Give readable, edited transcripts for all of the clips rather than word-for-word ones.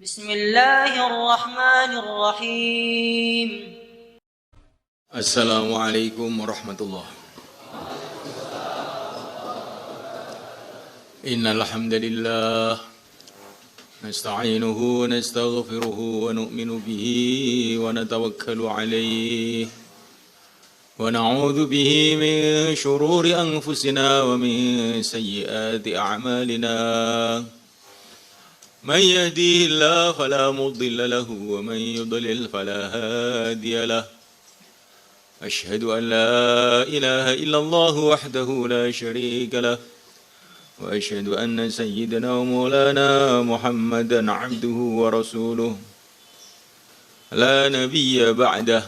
بسم الله الرحمن الرحيم. السلام عليكم ورحمة الله. إن الحمد لله نستعينه ونستغفره ونؤمن به ونتوكل عليه ونعوذ به من شرور أنفسنا ومن سيئات أعمالنا. من يهديه الله فلا مضل له ومن يضلل فلا هادي له. أشهد أن لا إله إلا الله وحده لا شريك له وأشهد أن سيدنا ومولانا محمدا عبده ورسوله لا نبي بعده.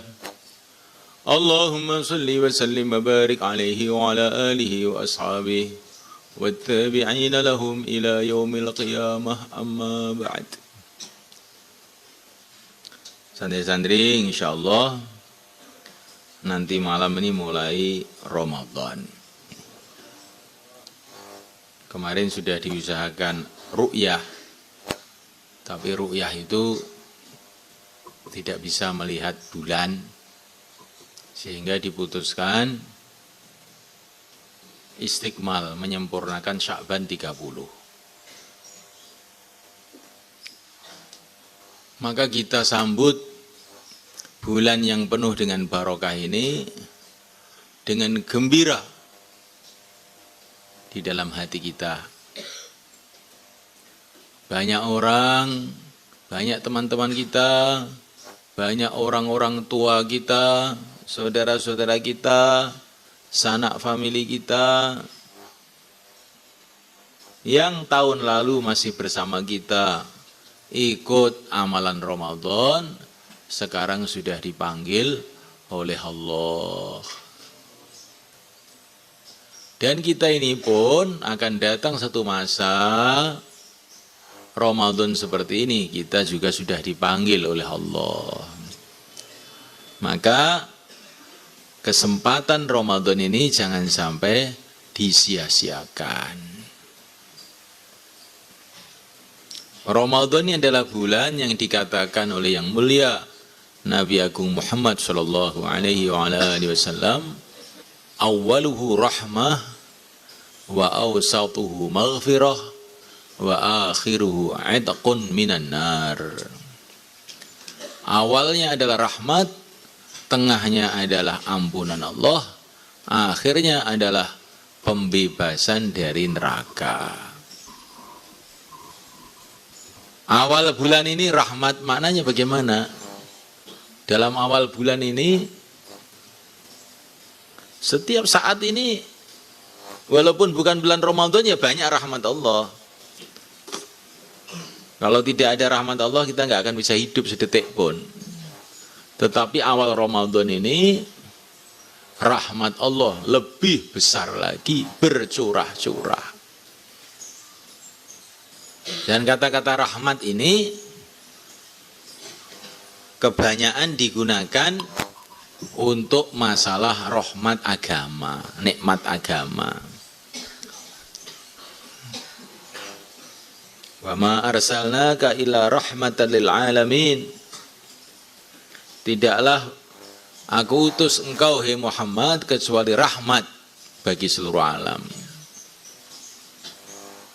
اللهم صل وسلم وبارك عليه وعلى آله وأصحابه والتابعين لهم إلى يوم القيامة. أما بعد. Santri-santri, insyaallah nanti malam ini mulai Ramadan. Kemarin sudah diusahakan ru'yah, tapi ru'yah itu tidak bisa melihat bulan, sehingga diputuskan istiqmal menyempurnakan Sya'ban 30. Maka kita sambut bulan yang penuh dengan barokah ini dengan gembira di dalam hati kita. Banyak orang, banyak teman-teman kita, banyak orang-orang tua kita, saudara-saudara kita, sanak famili kita yang tahun lalu masih bersama kita ikut amalan Ramadan, sekarang sudah dipanggil oleh Allah. Dan kita ini pun akan datang satu masa Ramadan seperti ini, kita juga sudah dipanggil oleh Allah. Maka kesempatan Ramadan ini jangan sampai disia-siakan. Ramadan ini adalah bulan yang dikatakan oleh yang mulia Nabi Agung Muhammad sallallahu alaihi wasallam, awwaluhu rahmah wa awsatuhu maghfirah wa akhiruhu 'idqun minan nar. Awalnya adalah rahmat, tengahnya adalah ampunan Allah, akhirnya adalah pembebasan dari neraka. Awal bulan ini rahmat, maknanya bagaimana? Dalam awal bulan ini, setiap saat ini, walaupun bukan bulan Ramadan, ya banyak rahmat Allah. Kalau tidak ada rahmat Allah, kita nggak akan bisa hidup sedetik pun. Tetapi awal Ramadan ini, rahmat Allah lebih besar lagi, bercurah-curah. Dan kata-kata rahmat ini kebanyakan digunakan untuk masalah rahmat agama, nikmat agama. Wa ma arsalnaka illa rahmatan lil alamin. Tidaklah aku utus engkau, hai Muhammad, kecuali rahmat bagi seluruh alam.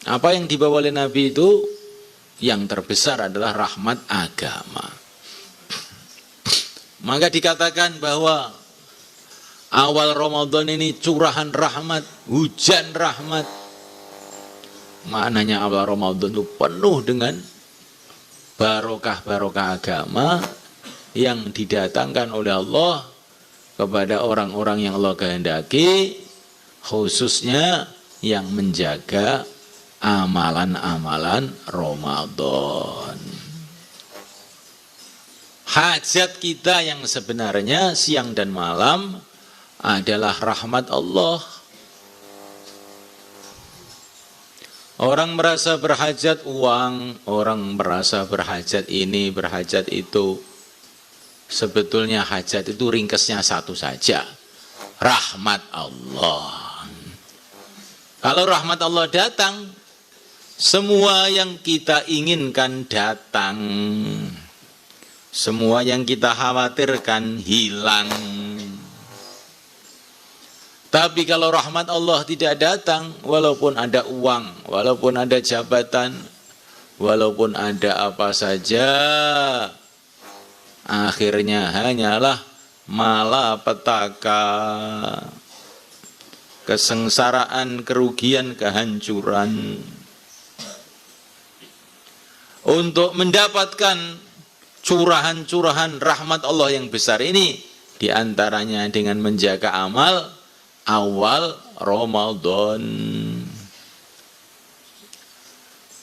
Apa yang dibawa oleh Nabi itu yang terbesar adalah rahmat agama. Maka dikatakan bahwa awal Ramadan ini curahan rahmat, hujan rahmat. Maknanya awal Ramadan itu penuh dengan barokah-barokah agama yang didatangkan oleh Allah kepada orang-orang yang Allah kehendaki, khususnya yang menjaga amalan-amalan Ramadan. Hajat kita yang sebenarnya siang dan malam adalah rahmat Allah. Orang merasa berhajat uang, orang merasa berhajat ini, berhajat itu. Sebetulnya hajat itu ringkesnya satu saja, rahmat Allah. Kalau rahmat Allah datang, Semua yang kita inginkan datang, semua yang kita khawatirkan hilang. Tapi kalau rahmat Allah tidak datang, walaupun ada uang, walaupun ada jabatan, walaupun ada apa saja, akhirnya hanyalah malapetaka, kesengsaraan, kerugian, kehancuran. Untuk mendapatkan curahan-curahan rahmat Allah yang besar ini, diantaranya dengan menjaga amal awal Ramadan.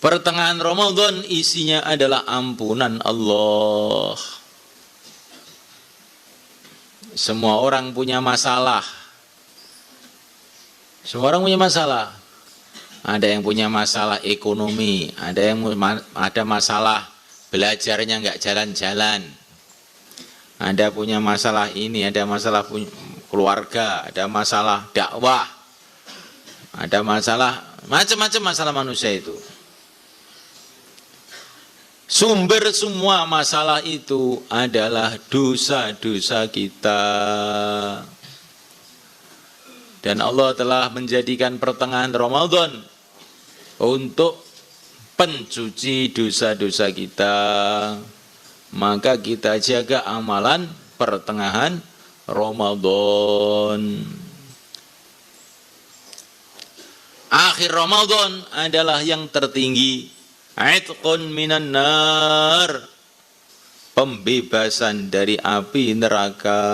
Pertengahan Ramadan isinya adalah ampunan Allah. Semua orang punya masalah. Semua orang punya masalah. Ada yang punya masalah ekonomi, ada masalah belajarnya nggak jalan-jalan. Ada punya masalah ini, ada masalah keluarga, ada masalah dakwah, ada masalah macam-macam masalah manusia itu. Sumber semua masalah itu adalah dosa-dosa kita. Dan Allah telah menjadikan pertengahan Ramadan untuk pencuci dosa-dosa kita. Maka kita jaga amalan pertengahan Ramadan. Akhir Ramadan adalah yang tertinggi. Aitqun minan nar, pembebasan dari api neraka.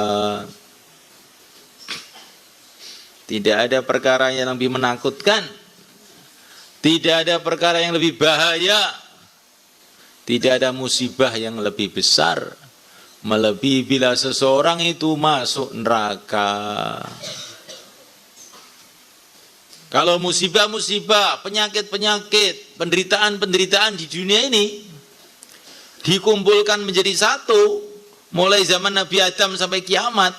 Tidak ada perkara yang lebih menakutkan, tidak ada perkara yang lebih bahaya, tidak ada musibah yang lebih besar melebihi bila seseorang itu masuk neraka. Kalau musibah-musibah, penyakit-penyakit, penderitaan-penderitaan di dunia ini dikumpulkan menjadi satu, mulai zaman Nabi Adam sampai kiamat,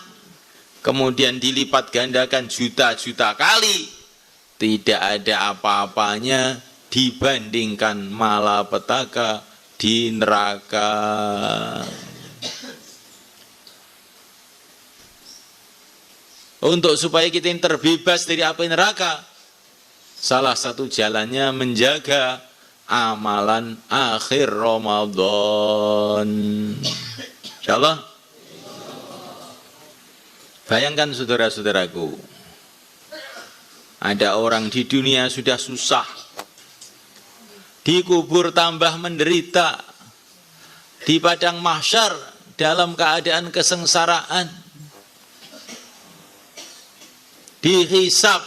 kemudian dilipat gandakan juta-juta kali, tidak ada apa-apanya dibandingkan malapetaka di neraka. Untuk supaya kita terbebas dari api neraka, salah satu jalannya menjaga amalan akhir Ramadan. Insyaallah. Bayangkan saudara-saudaraku, ada orang di dunia sudah susah, dikubur tambah menderita, di padang mahsyar dalam keadaan kesengsaraan, dihisab,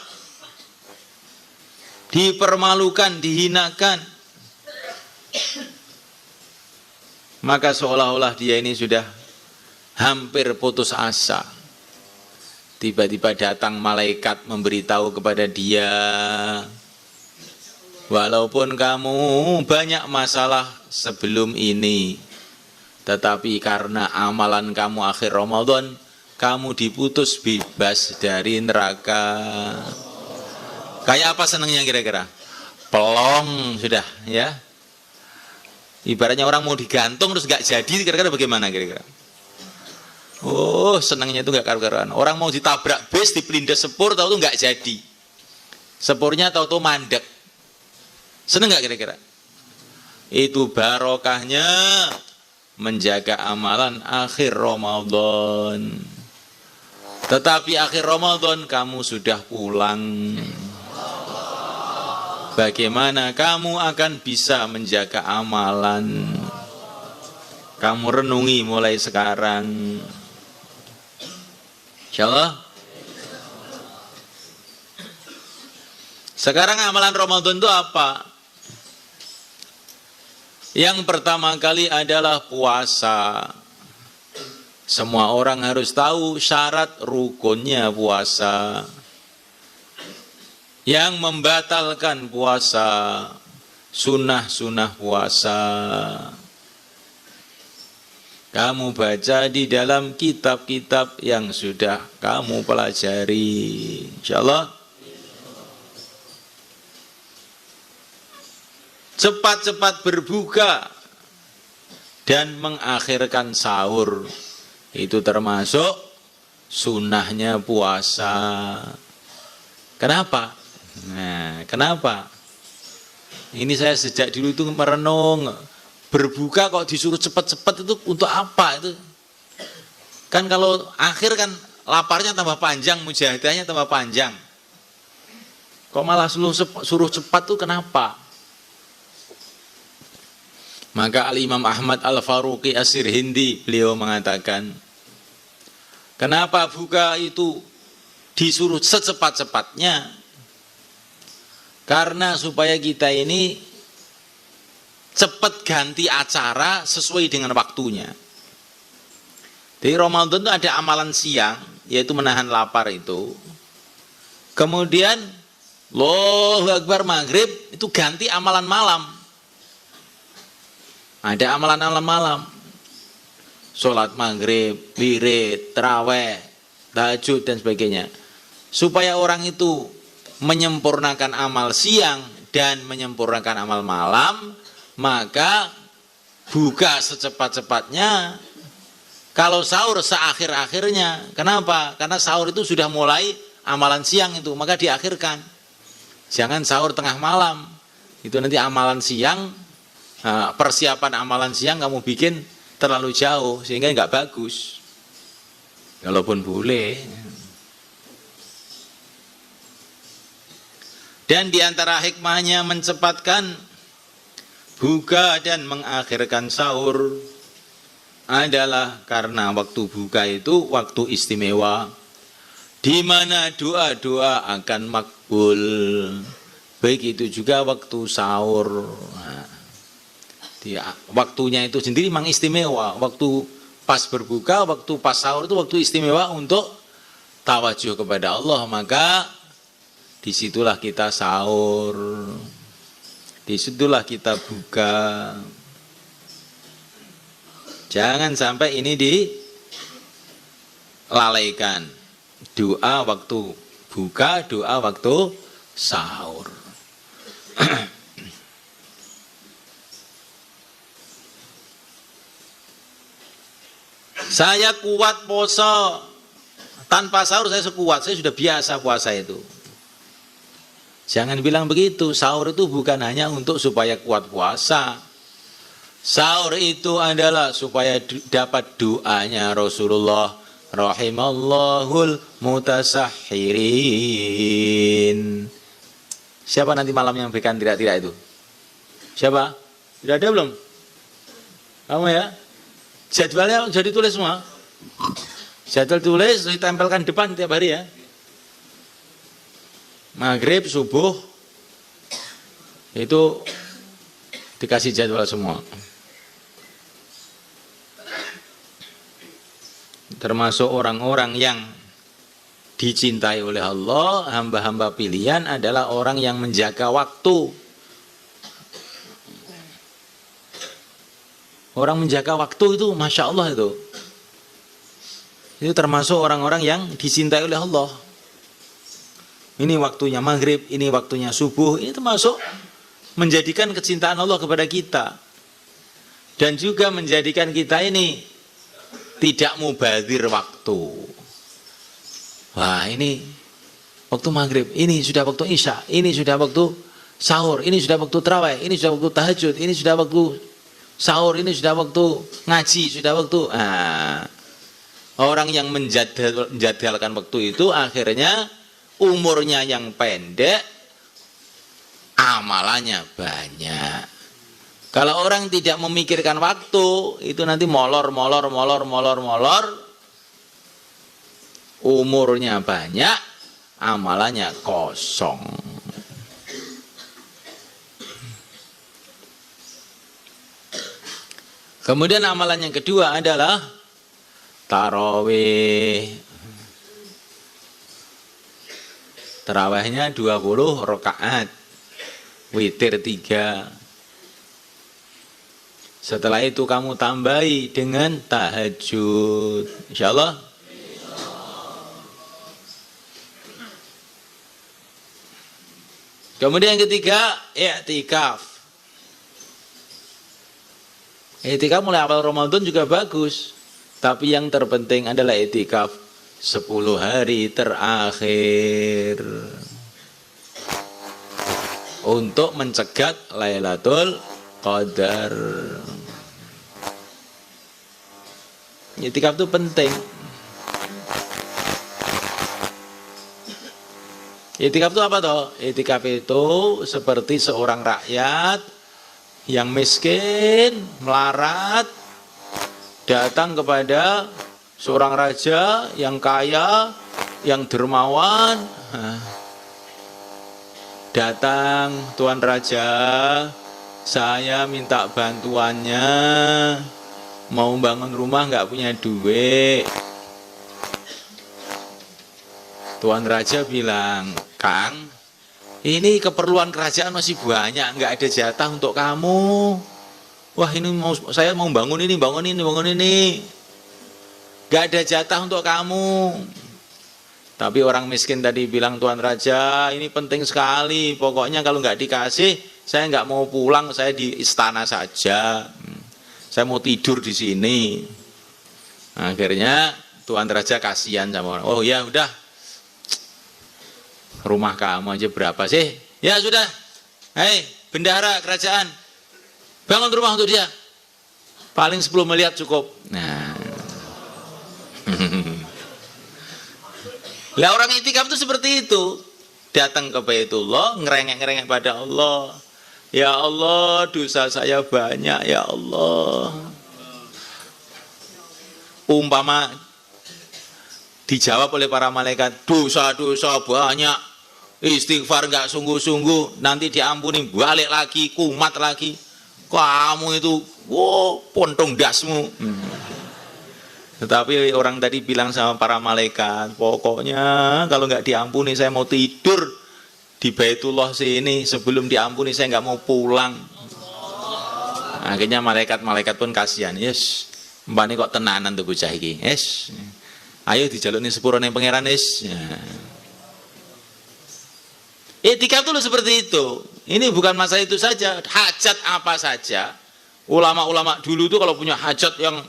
dipermalukan, dihinakan, maka seolah-olah dia ini sudah hampir putus asa. Tiba-tiba datang malaikat memberitahu kepada dia, walaupun kamu banyak masalah sebelum ini, tetapi karena amalan kamu akhir Ramadan, kamu diputus bebas dari neraka. Kayak apa senangnya kira-kira? Pelong sudah ya. Ibaratnya orang mau digantung terus gak jadi, kira-kira bagaimana kira-kira? Oh, senangnya itu gak karu-karuan. Orang mau ditabrak bis, dipelindas sepur, tahu tuh gak jadi. Sepurnya tahu-tahu mandek. Senang gak kira-kira? Itu barokahnya menjaga amalan akhir Ramadan. Tetapi akhir Ramadan kamu sudah pulang. Bagaimana kamu akan bisa menjaga amalan? Kamu renungi mulai sekarang. Insyaallah. Sekarang amalan Ramadan itu apa? Yang pertama kali adalah puasa. Semua orang harus tahu syarat rukunnya puasa. Yang membatalkan puasa, sunnah-sunnah puasa. Kamu baca di dalam kitab-kitab yang sudah kamu pelajari. Insyaallah. cepat-cepat berbuka dan mengakhirkan sahur. Itu termasuk sunnahnya puasa. Kenapa? Nah, kenapa? Ini saya sejak dulu itu merenung, berbuka kok disuruh cepat-cepat itu untuk apa itu? Kan kalau akhir kan laparnya tambah panjang, mujahadahnya tambah panjang. Kok malah suruh cepat tuh kenapa? Maka Al-Imam Ahmad Al-Faruqi As-Sirhindi beliau mengatakan, kenapa buka itu disuruh secepat-cepatnya? Karena supaya kita ini cepat ganti acara sesuai dengan waktunya. Di Ramadan itu ada amalan siang, yaitu menahan lapar itu. Kemudian Allahu Akbar maghrib itu ganti amalan malam. Ada amalan-amalan malam. Sholat maghrib, wirid, taraweh, tahajud dan sebagainya. Supaya orang itu menyempurnakan amal siang dan menyempurnakan amal malam, maka buka secepat-cepatnya. Kalau sahur seakhir-akhirnya. Kenapa? Karena sahur itu sudah mulai amalan siang itu, maka diakhirkan. Jangan sahur tengah malam. Itu nanti amalan siang, persiapan amalan siang kamu bikin terlalu jauh sehingga nggak bagus. Walaupun boleh. Dan diantara hikmahnya mencepatkan buka dan mengakhirkan sahur adalah karena waktu buka itu waktu istimewa, di mana doa-doa akan makbul. Baik itu juga waktu sahur. Nah, waktunya itu sendiri memang istimewa. Waktu pas berbuka, waktu pas sahur itu waktu istimewa untuk tawajuh kepada Allah. Maka disitulah kita sahur, disitulah kita buka. Jangan sampai ini dilalaikan. Doa waktu buka, doa waktu sahur. Saya kuat puasa tanpa sahur, saya sekuat, saya sudah biasa puasa itu. Jangan bilang begitu. Sahur itu bukan hanya untuk supaya kuat puasa. Sahur itu adalah supaya dapat doanya Rasulullah, rahimallahul mutasahhirin. Siapa nanti malam yang berikan tidak-tidak itu? Siapa? Tidak ada belum? Kamu ya? Jadwalnya sudah ditulis semua. Jadwal tulis, ditempelkan depan tiap hari ya. Maghrib, subuh, itu dikasih jadwal semua. Termasuk orang-orang yang dicintai oleh Allah, hamba-hamba pilihan adalah orang yang menjaga waktu. Orang menjaga waktu itu, Masya Allah itu. Itu termasuk orang-orang yang dicintai oleh Allah. Ini waktunya maghrib, ini waktunya subuh. Ini termasuk menjadikan kecintaan Allah kepada kita. Dan juga menjadikan kita ini tidak mubadzir waktu. Wah, ini waktu maghrib, ini sudah waktu isya, ini sudah waktu sahur, ini sudah waktu tarawih, ini sudah waktu tahajud, ini sudah waktu sahur, ini sudah waktu ngaji, sudah waktu. Orang yang menjadwalkan waktu itu akhirnya umurnya yang pendek, amalannya banyak. Kalau orang tidak memikirkan waktu, itu nanti molor, umurnya banyak, amalannya kosong. Kemudian amalan yang kedua adalah tarawih. Tarawihnya 20 rakaat, witir 3. Setelah itu kamu tambahi dengan tahajud. Insyaallah. Kemudian yang ketiga, i'tikaf. I'tikaf mulai awal Ramadan juga bagus. Tapi yang terpenting adalah i'tikaf 10 hari terakhir. Untuk mencegat Lailatul Qadar. I'tikaf itu penting. I'tikaf itu apa toh? I'tikaf itu seperti seorang rakyat yang miskin, melarat, datang kepada seorang raja yang kaya, yang dermawan. Datang, Tuan Raja, saya minta bantuannya, mau bangun rumah nggak punya duit. Tuan Raja bilang, Kang, ini keperluan kerajaan masih banyak, nggak ada jatah untuk kamu. Wah, ini saya mau bangun ini. Nggak ada jatah untuk kamu. Tapi orang miskin tadi bilang, Tuan Raja, ini penting sekali. Pokoknya kalau nggak dikasih, saya nggak mau pulang, saya di istana saja. Saya mau tidur di sini. Akhirnya Tuan Raja kasihan sama orang. Oh ya udah, rumah kamu aja berapa sih? Ya sudah, hei bendahara kerajaan, bangun rumah untuk dia. Paling 10 miliar cukup. Nah, lah orang i'tikaf itu seperti itu. Datang ke Baitullah, ngerengek-ngerengek pada Allah. Ya Allah, dosa saya banyak, ya Allah. Umpama dijawab oleh para malaikat, dosa-dosa banyak, istighfar nggak sungguh-sungguh, nanti diampuni, balik lagi, kumat lagi. Kamu itu, wow, pontong dasmu. Tetapi orang tadi bilang sama para malaikat, pokoknya kalau nggak diampuni saya mau tidur di Baitullah sini, sebelum diampuni saya nggak mau pulang. Akhirnya malaikat-malaikat pun kasihan, yes, mbak ini kok tenanan tuh bocah iki, yes. Ayo dijalukni sepuro ning pangeran wis. I'tikaf itu seperti itu. Ini bukan masa itu saja, hajat apa saja. Ulama-ulama dulu tuh kalau punya hajat yang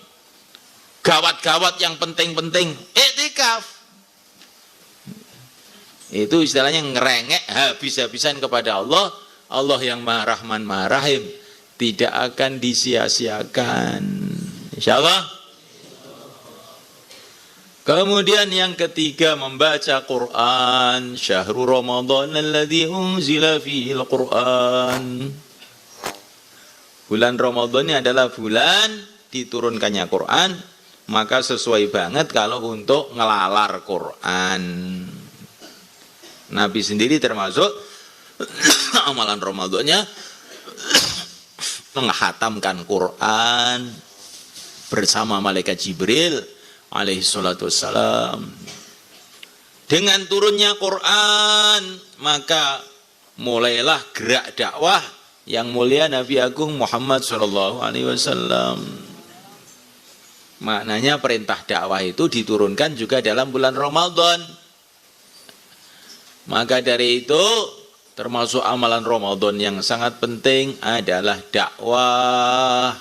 gawat-gawat, yang penting-penting, i'tikaf. Itu istilahnya ngerengek habis-habisan kepada Allah. Allah yang Maha Rahman Maha Rahim tidak akan disia-siakan. Insyaallah. Kemudian yang ketiga, membaca Quran. Syahrul Ramadan alladzi unzila fihil Quran. Bulan Ramadan ini adalah bulan diturunkannya Quran, maka sesuai banget kalau untuk ngelalar Quran. Nabi sendiri termasuk amalan Ramadannya menghatamkan Quran bersama malaikat Jibril alaihi salatu wassalam. Dengan turunnya Quran, maka mulailah gerak dakwah yang mulia Nabi Agung Muhammad sallallahu alaihi wasallam. Maknanya perintah dakwah itu diturunkan juga dalam bulan Ramadan. Maka dari itu termasuk amalan Ramadan yang sangat penting adalah dakwah.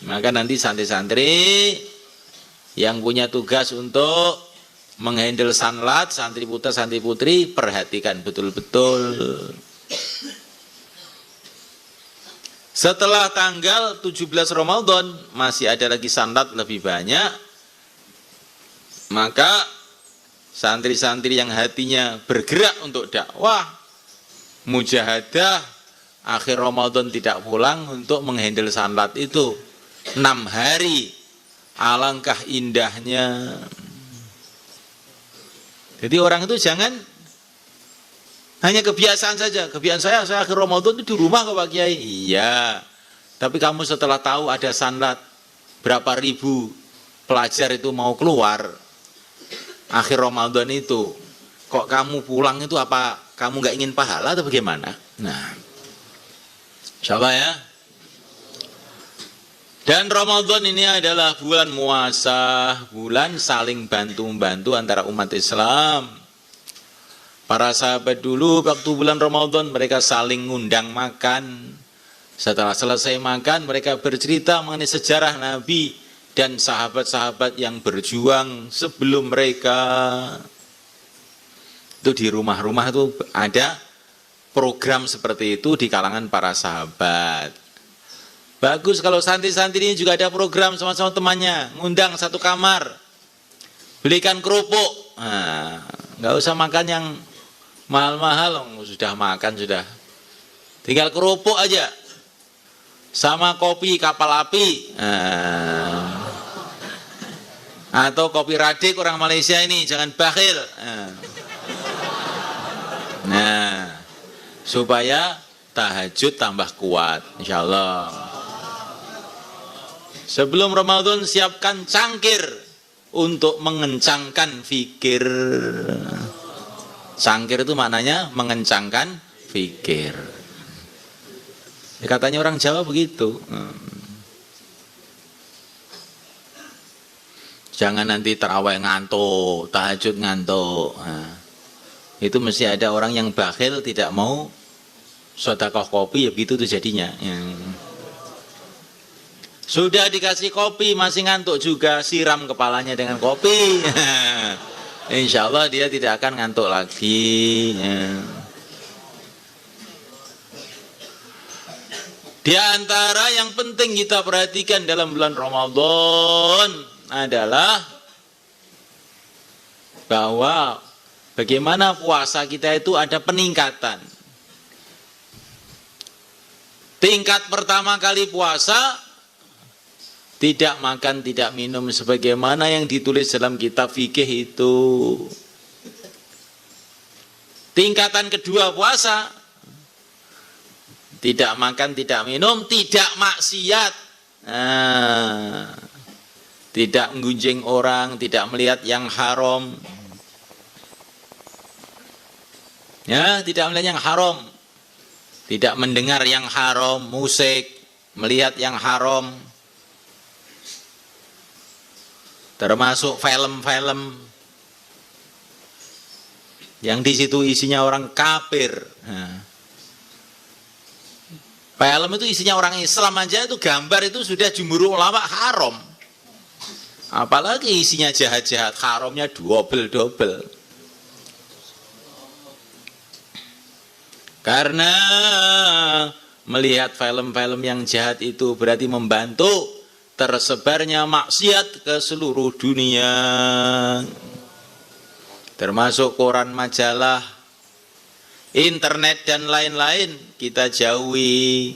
Maka nanti santri-santri yang punya tugas untuk menghandle sanlat, santri putra, santri putri, perhatikan betul-betul. Setelah tanggal 17 Ramadan masih ada lagi sanlat lebih banyak. Maka santri-santri yang hatinya bergerak untuk dakwah, mujahadah, akhir Ramadan tidak pulang untuk menghandle sanlat itu 6 hari. Alangkah indahnya. Jadi orang itu jangan hanya kebiasaan saja. Kebiasaan saya akhir Ramadan itu di rumah kok Pak Kiai. Iya. Tapi kamu setelah tahu ada sanlat, berapa ribu pelajar itu mau keluar akhir Ramadan itu, kok kamu pulang itu apa kamu nggak ingin pahala atau bagaimana? Nah, insyaallah ya. Dan Ramadan ini adalah bulan muasah, bulan saling bantu-bantu antara umat Islam. Para sahabat dulu waktu bulan Ramadan mereka saling ngundang makan, Setelah selesai makan, mereka bercerita mengenai sejarah Nabi dan sahabat-sahabat yang berjuang sebelum mereka. Itu di rumah-rumah itu ada program seperti itu di kalangan para sahabat. Bagus kalau santri-santri ini juga ada program sama-sama temannya, ngundang satu kamar, belikan kerupuk. Nah, nggak usah makan yang mahal-mahal, sudah makan sudah. Tinggal kerupuk aja, sama kopi kapal api. Atau kopi Radik orang Malaysia ini, jangan bakhil. Nah, supaya tahajud tambah kuat, insya Allah. Sebelum Ramadan siapkan cangkir untuk mengencangkan fikir. Cangkir itu maknanya mengencangkan fikir. Ya, katanya orang Jawa begitu. Jangan nanti tarawih ngantuk, tahajud ngantuk. Nah, itu mesti ada orang yang bakhil tidak mau sedekah kopi, ya begitu tuh jadinya. Sudah dikasih kopi masih ngantuk juga, siram kepalanya dengan kopi. Insya Allah dia tidak akan ngantuk lagi. Di antara yang penting kita perhatikan dalam bulan Ramadan adalah bahwa bagaimana puasa kita itu ada peningkatan. Tingkat pertama kali puasa, tidak makan, tidak minum sebagaimana yang ditulis dalam kitab fikih itu. Tingkatan kedua puasa, tidak makan, tidak minum, tidak maksiat. Tidak menggunjing orang, tidak melihat yang haram. Ya, tidak melihat yang haram. Tidak mendengar yang haram, musik, melihat yang haram. Termasuk film-film yang di situ isinya orang kafir. Film itu isinya orang Islam aja, itu gambar itu sudah jumhur ulama haram. Apalagi isinya jahat-jahat, haramnya double. Karena melihat film-film yang jahat itu berarti membantu tersebarnya maksiat ke seluruh dunia, termasuk koran, majalah, internet dan lain-lain. Kita jauhi.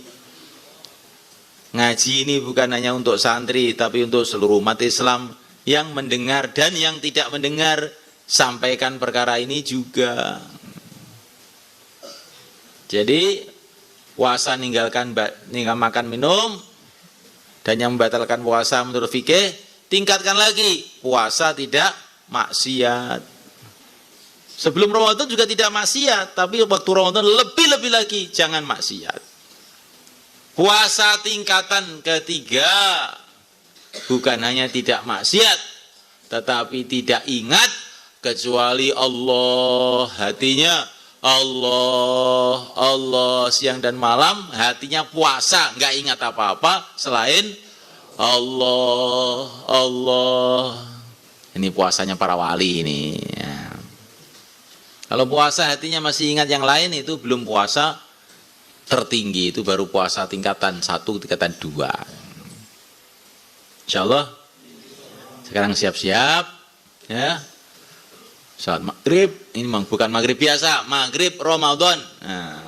Ngaji ini bukan hanya untuk santri, tapi untuk seluruh umat Islam yang mendengar dan yang tidak mendengar. Sampaikan perkara ini juga. Jadi puasa ninggal makan minum. Dan yang membatalkan puasa menurut fikih, tingkatkan lagi, puasa tidak maksiat. Sebelum Ramadan juga tidak maksiat, tapi waktu Ramadan lebih-lebih lagi, jangan maksiat. Puasa tingkatan ketiga, bukan hanya tidak maksiat, tetapi tidak ingat kecuali Allah. Hatinya Allah siang dan malam, hatinya puasa, nggak ingat apa-apa selain Allah. Ini puasanya para wali ini. Ya. Kalau puasa hatinya masih ingat yang lain, itu belum puasa tertinggi, itu baru puasa tingkatan 1, tingkatan 2. Insya Allah. Sekarang siap-siap, ya. Saat maghrib, ini bukan maghrib biasa, maghrib Ramadan. Nah,